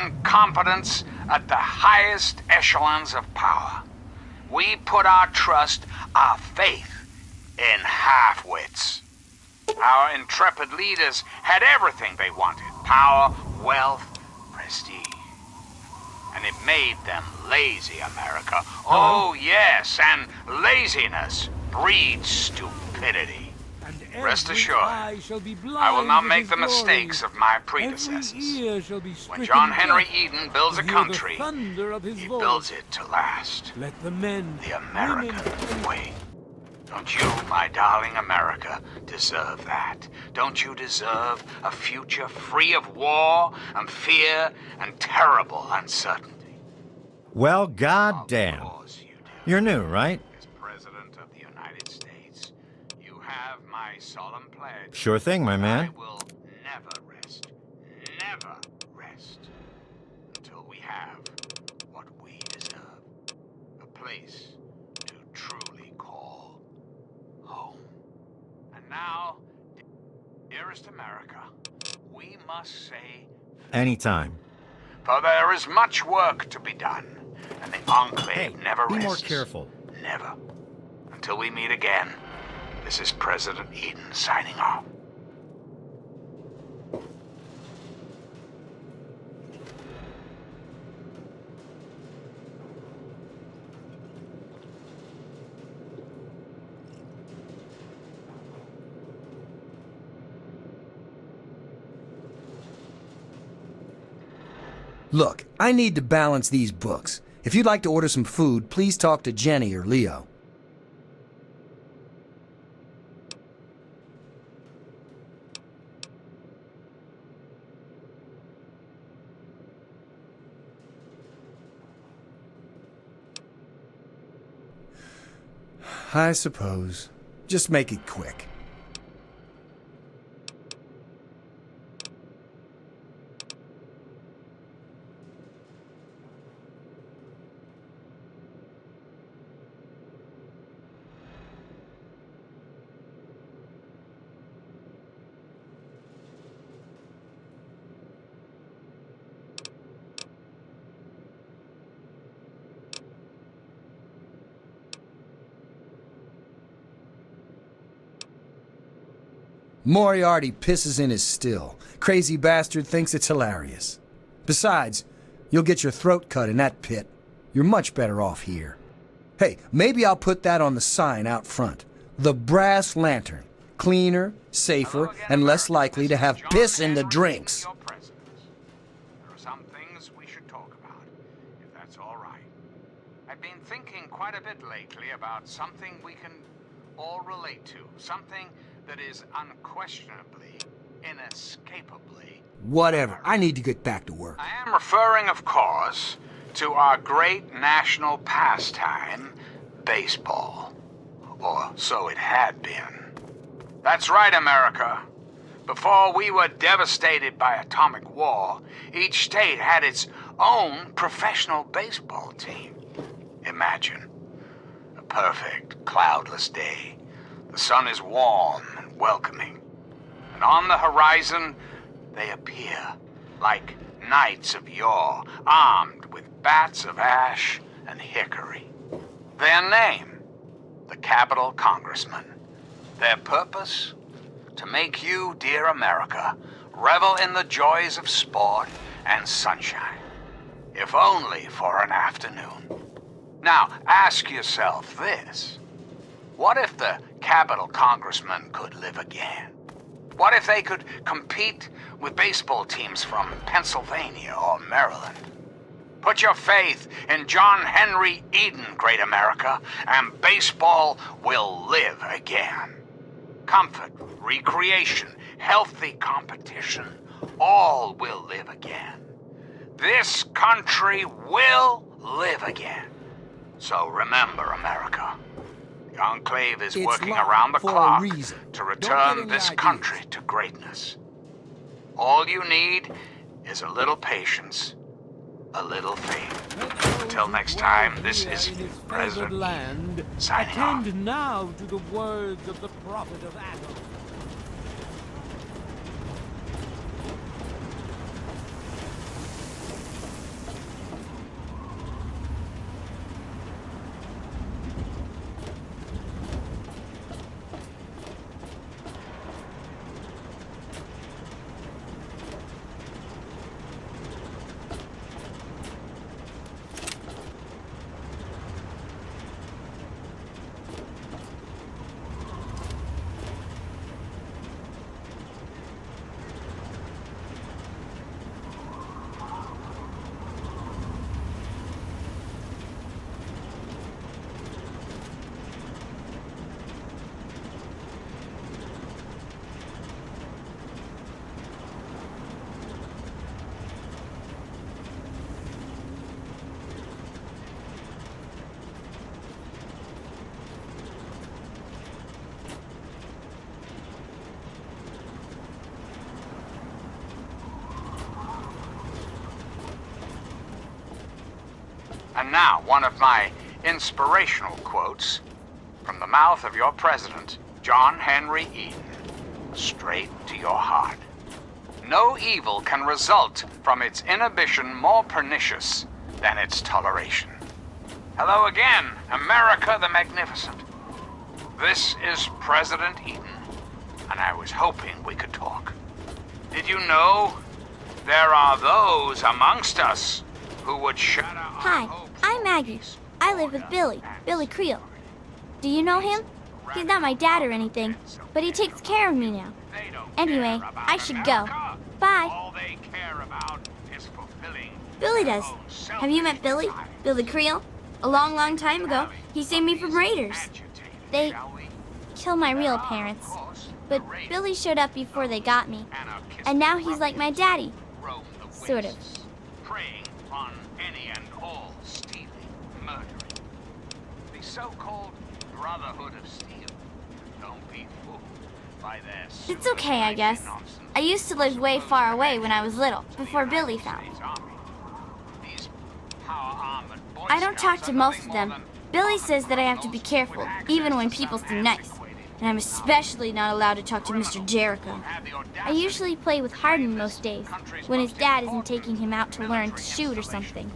incompetence at the highest echelons of power. We put our trust, our faith, in half-wits. Our intrepid leaders had everything they wanted: power, wealth, prestige. And it made them lazy, America. Oh, yes, and laziness breeds stupidity. Rest assured, I will not make the mistakes of my predecessors. When John Henry Eden builds a country, he builds it to last. Let the men, The American way. Don't you, my darling America, deserve that? Don't you deserve a future free of war and fear and terrible uncertainty? Well, goddamn. Of course you do. You're new, right? As President of the United States, you have my solemn pledge. Sure thing, my I man. will never rest, until we have what we deserve. A place to truly call home. And now, dearest America, we must say, Anytime. for there is much work to be done, and the Enclave Hey, never be rests. more careful. Never. Until we meet again, this is President Eden signing off. Look, I need to balance these books. If you'd like to order some food, please talk to Jenny or Leo. I suppose. Just make it quick. Moriarty pisses in his still. Crazy bastard thinks it's hilarious. Besides, you'll get your throat cut in that pit. You're much better off here. Hey, maybe I'll put that on the sign out front. The Brass Lantern. Cleaner, safer, and less likely to have piss in the drinks. There are some things we should talk about, if that's all right. I've been thinking quite a bit lately about something we can all relate to. Something that is unquestionably, inescapably... Whatever. I need to get back to work. I am referring, of course, to our great national pastime, baseball. Or so it had been. That's right, America. Before we were devastated by atomic war, each state had its own professional baseball team. Imagine. A perfect, cloudless day. The sun is warm and welcoming. And on the horizon, they appear like knights of yore, armed with bats of ash and hickory. Their name, the Capitol Congressmen. Their purpose, to make you, dear America, revel in the joys of sport and sunshine, if only for an afternoon. Now, ask yourself this. What if the Capitol Congressmen could live again? What if they could compete with baseball teams from Pennsylvania or Maryland? Put your faith in John Henry Eden, great America, and baseball will live again. Comfort, recreation, healthy competition, all will live again. This country will live again. So remember, America, the Enclave is working around the clock to return this country to greatness. All you need is a little patience, a little faith. Until next time, this is President Eden signing off. Attend now to the words of the prophet of Adam. And now, one of my inspirational quotes from the mouth of your president, John Henry Eden, straight to your heart. No evil can result from its inhibition more pernicious than its toleration. Hello again, America the Magnificent. This is President Eden, and I was hoping we could talk. Did you know there are those amongst us who would shatter our Hi, hopes I'm for Maggie. peace, I live with order, Billy and Creel. Do you know him? He's not my dad or anything, but he takes care of me now. They don't Anyway, care about I should go. America. Bye. All they care about is fulfilling Billy their does. own Have you met selfish Billy? desires. Billy Creel? A long, long time ago, he saved me from raiders. Agitated, They shall we? killed my real There are, parents. of course, But the raiders, Billy showed up before they got me. anarchistic And now he's like my ruffians daddy. who roam the Sort of. wastes, preying on any and all stealing, murdering. The so-called Brotherhood of Steel. Don't be fooled by their It's okay, I guess. nonsense. I used to live way far away when I was little, before Billy found me. I don't talk to most of them. Billy says that I have to be careful, even when people seem nice. And I'm especially not allowed to talk to Mr. Jericho. I usually play with Hardin most days, when his dad isn't taking him out to learn to shoot or something.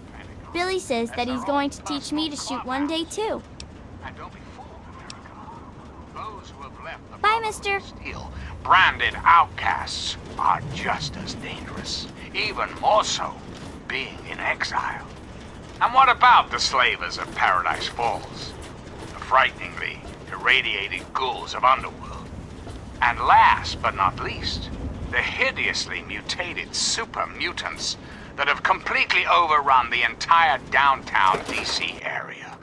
Billy says that he's going to teach me to shoot one day too. And don't be fooled, America. Those who have left the Bye, Brotherhood mister. of Steel, branded outcasts, are just as dangerous, even more so, being in exile. And what about the slavers of Paradise Falls? The frighteningly irradiated ghouls of Underworld. And last but not least, the hideously mutated super mutants that have completely overrun the entire downtown DC area.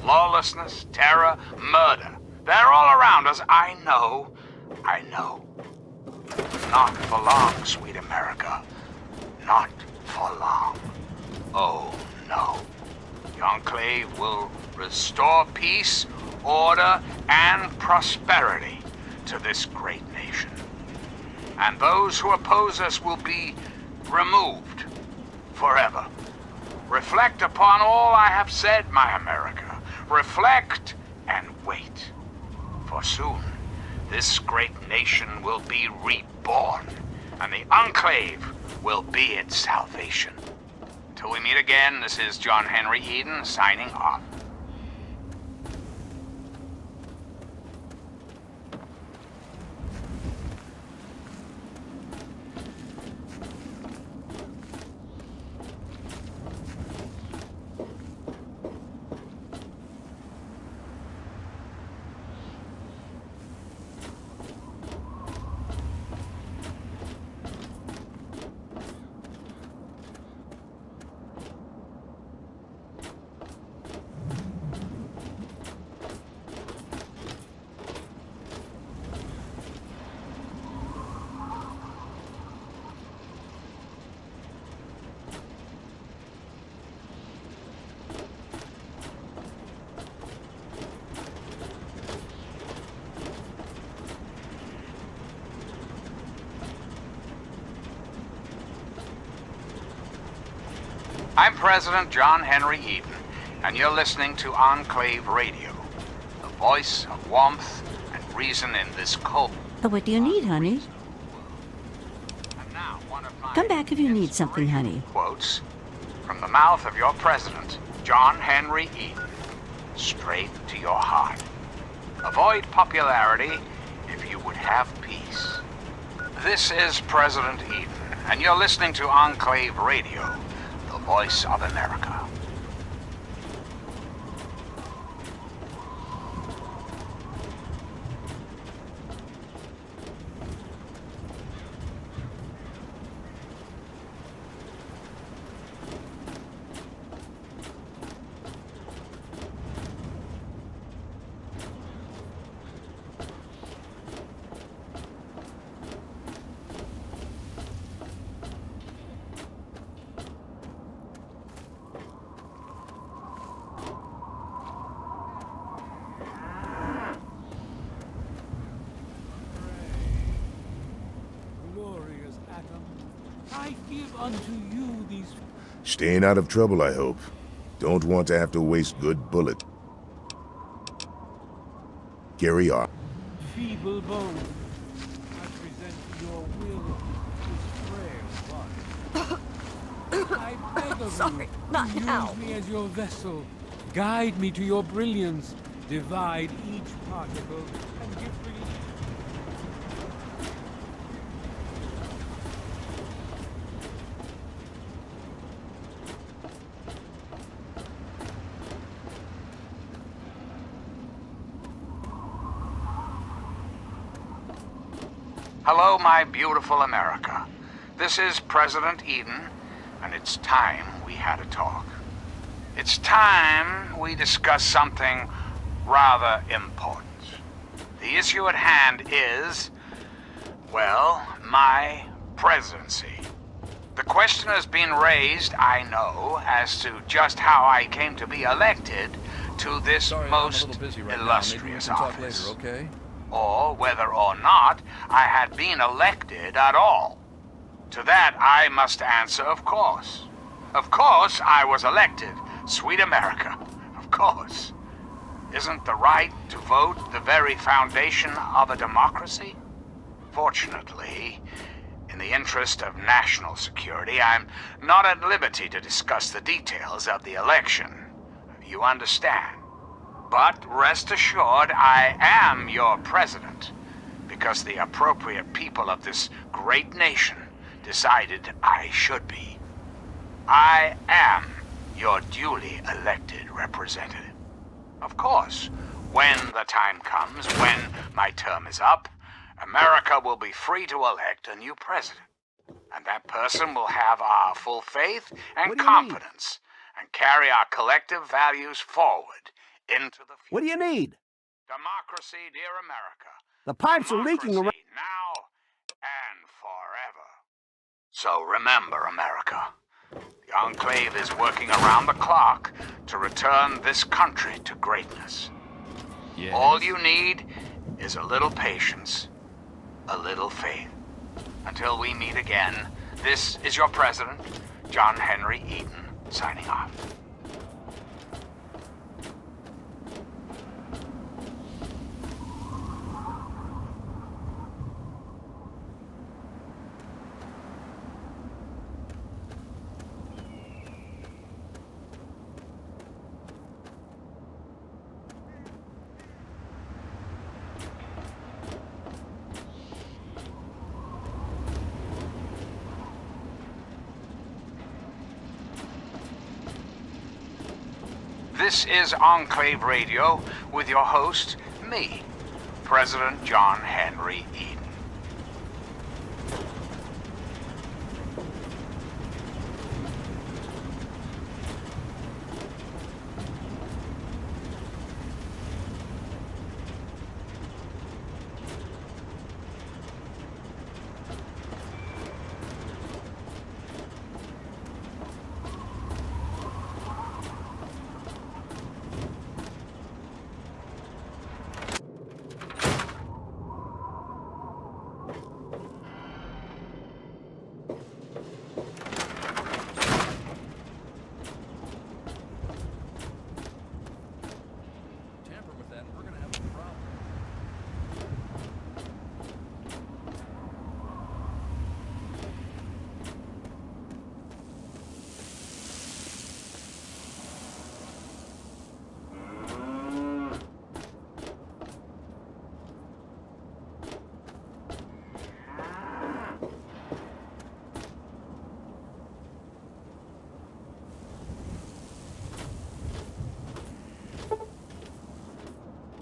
Lawlessness, terror, murder. They're all around us. I know. Not for long, sweet America. Not for long. Oh, no. The Enclave will restore peace, order, and prosperity to this great nation. And those who oppose us will be removed forever. Reflect upon all I have said, my America. Reflect and wait. For soon, this great nation will be reborn, and the Enclave will be its salvation. Till we meet again, this is John Henry Eden signing off. I'm President John Henry Eden, and you're listening to Enclave Radio, the voice of warmth and reason in this cold. What do you need, honey? And now, one of my Come back if you need something, honey. quotes from the mouth of your president, John Henry Eden, straight to your heart. Avoid popularity if you would have peace. This is President Eden, and you're listening to Enclave Radio, the voice of America. Glorious atom, I give unto you these. Staying out of trouble, I hope. Don't want to have to waste good bullets. Carry on. Feeble bones. I present to your will this frail body. I beg of Sorry, you, not now. use me as your vessel. Guide me to your brilliance. Divide each particle and give me... Hello, my beautiful America. This is President Eden, and it's time we had a talk. It's time we discuss something rather important. The issue at hand is, well, my presidency. The question has been raised, I know, as to just how I came to be elected to this Sorry, most I'm a little busy right illustrious now. Maybe we can office. talk later, okay? Or whether or not I had been elected at all. To that I must answer, of course. Of course I was elected, sweet America. Of course. Isn't the right to vote the very foundation of a democracy? Fortunately, in the interest of national security, I'm not at liberty to discuss the details of the election. You understand? But rest assured, I am your president, because the appropriate people of this great nation decided I should be. I am your duly elected representative. Of course, when the time comes, when my term is up, America will be free to elect a new president. And that person will have our full faith and confidence and carry our collective values forward into the future. What do you need? Democracy, dear America. The pipes are leaking around. Democracy now and forever. So remember, America, the Enclave is working around the clock to return this country to greatness. Yes. All you need is a little patience, a little faith. Until we meet again, this is your president, John Henry Eden, signing off. This is Enclave Radio with your host, me, President John Henry Eden. Tamper with that, and we're gonna have a problem.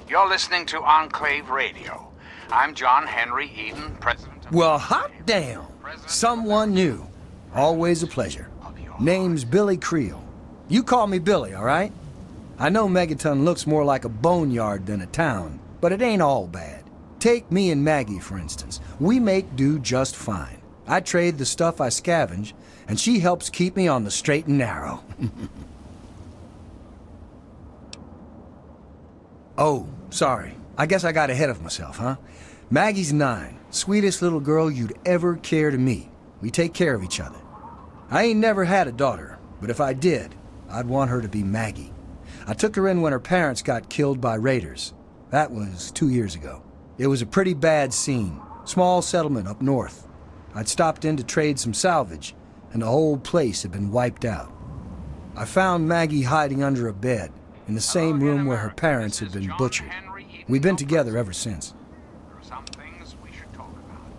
You're listening to Enclave Radio. I'm John Henry Eden, President of... Well, hot damn. Someone new. Always a pleasure. Name's Billy Creel. You call me Billy, all right? I know Megaton looks more like a boneyard than a town, but it ain't all bad. Take me and Maggie, for instance. We make do just fine. I trade the stuff I scavenge, and she helps keep me on the straight and narrow. Oh, sorry. I guess I got ahead of myself, huh? Maggie's 9. Sweetest little girl you'd ever care to meet. We take care of each other. I ain't never had a daughter, but if I did, I'd want her to be Maggie. I took her in when her parents got killed by raiders. That was 2 years ago. It was a pretty bad scene. Small settlement up north. I'd stopped in to trade some salvage, and the whole place had been wiped out. I found Maggie hiding under a bed, in the same room where her parents had been butchered. We've been together ever since. There are some things we should talk about.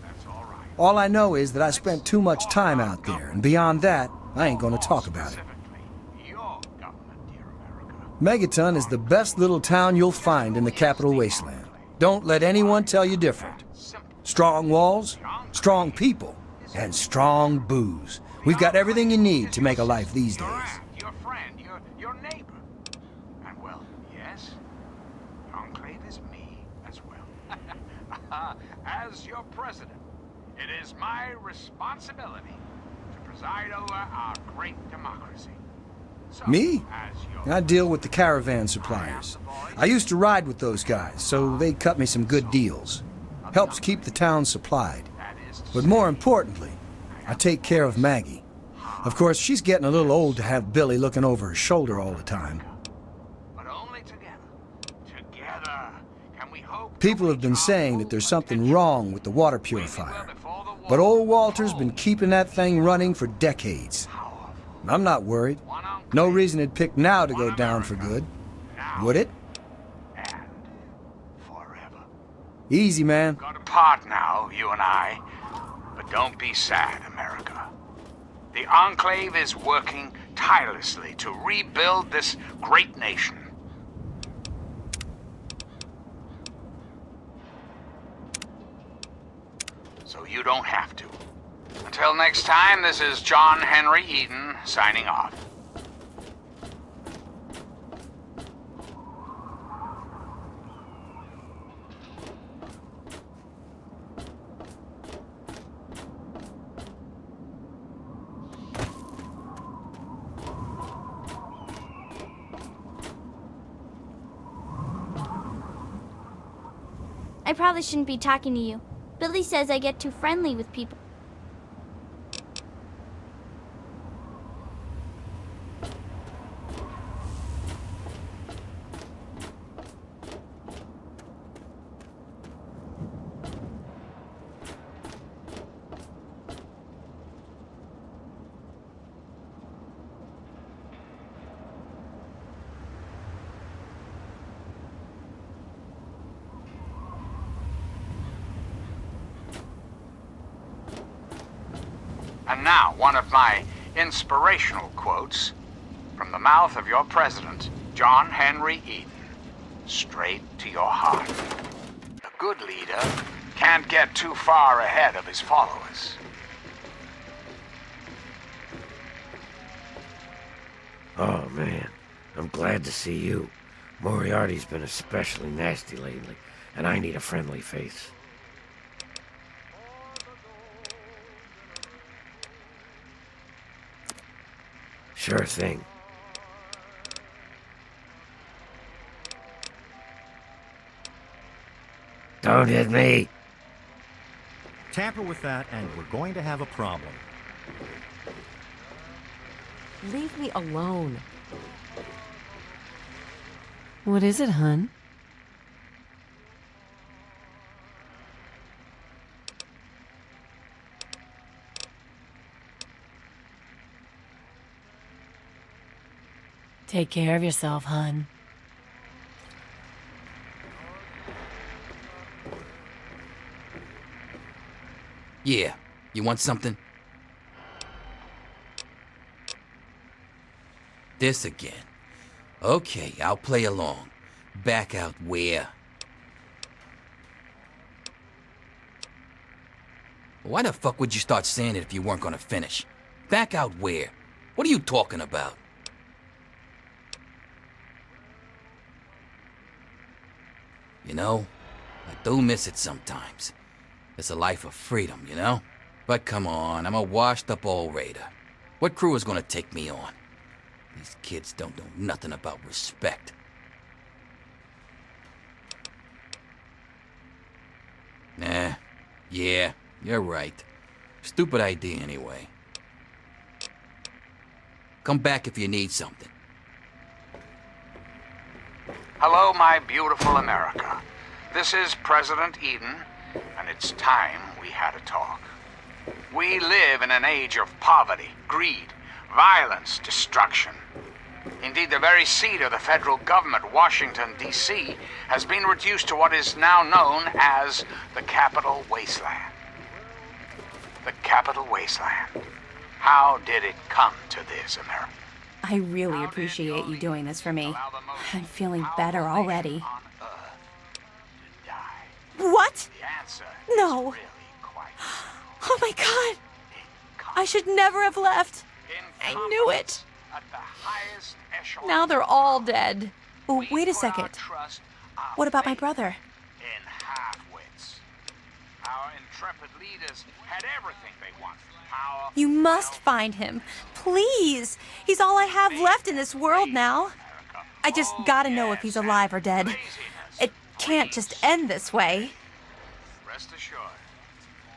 That's all right. All I know is that I spent too much time out there, and beyond that, I ain't gonna talk about it. Specifically, your government, dear America. Megaton is the best little town you'll find in the capital wasteland. Don't let anyone tell you different. Strong walls, strong people, and strong booze. We've got everything you need to make a life these days. Your friend, your neighbor. And well, yes, Enclave is me as well. As your president, it is my responsibility to preside over our great democracy. So, Me? as your I deal with the caravan suppliers. I used to ride with those guys, so they cut me some good deals. Helps keep the town supplied. that is to But say, more importantly, I take care of Maggie. Of course, she's getting a little old to have Billy looking over her shoulder all the time. but only together. Together can we hope. People have been saying that there's something wrong with the water purifier. But old Walter's been keeping that thing running for decades. I'm not worried. No reason it'd pick now to go down for good. Would it? And forever. Easy, man. Got to part now, you and I. But don't be sad, America. The Enclave is working tirelessly to rebuild this great nation. So you don't have to. Until next time, this is John Henry Eden signing off. I probably shouldn't be talking to you. Billy says I get too friendly with people. And now, one of my inspirational quotes from the mouth of your president, John Henry Eden, straight to your heart. A good leader can't get too far ahead of his followers. Oh, man. I'm glad to see you. Moriarty's been especially nasty lately, and I need a friendly face. Sure thing. Don't hit me! Tamper with that, and we're going to have a problem. Leave me alone. What is it, hun? Take care of yourself, hun. Yeah, you want something? This again. Okay, I'll play along. Back out where? Why the fuck would you start saying it if you weren't gonna finish? Back out where? What are you talking about? You know, I do miss it sometimes. It's a life of freedom, you know? But come on, I'm a washed-up old raider. What crew is gonna take me on? These kids don't know nothing about respect. Nah, yeah, you're right. Stupid idea anyway. Come back if you need something. Hello, my beautiful America. This is President Eden, and it's time we had a talk. We live in an age of poverty, greed, violence, destruction. Indeed, the very seat of the federal government, Washington, D.C., has been reduced to what is now known as the Capital Wasteland. The Capital Wasteland. How did it come to this, America? I really appreciate you doing this for me. I'm feeling better already. What? No. Oh my God. I should never have left. I knew it. Now they're all dead. Oh, wait a second. What about my brother? In half-wits. Our intrepid leaders had everything they wanted. Power. You must find him. Please. He's all I have left in this world now. I just gotta know if he's alive or dead. It can't just end this way. Rest assured,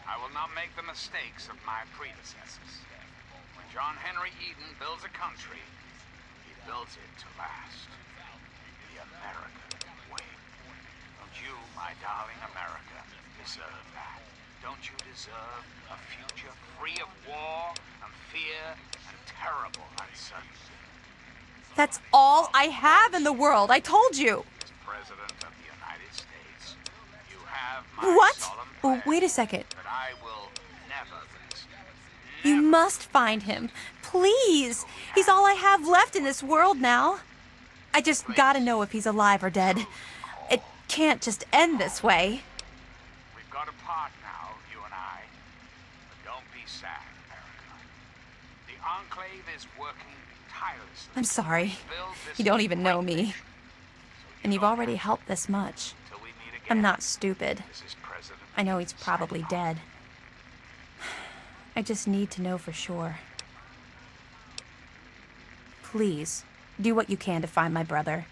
I will not make the mistakes of my predecessors. When John Henry Eden builds a country, he builds it to last. The American way. Don't you, my darling America, deserve that? Don't you deserve a future free of war and fear and terrible uncertainty? That's all I have in the world. I told you. As President of the United States, you have my What? solemn Oh, pledge wait a second. that I will never rest. You must find him. Please. He's all I have left in this world now. I just gotta know if he's alive or dead. It can't just end this way. We've got a part now, you and I. But don't be sad, America. The Enclave is working tirelessly. I'm sorry. to build this You don't even know great me. nation. And you've already helped this much. Till we meet again. I'm not stupid. This is President I know he's Eden's probably sign-off. dead. I just need to know for sure. Please, do what you can to find my brother.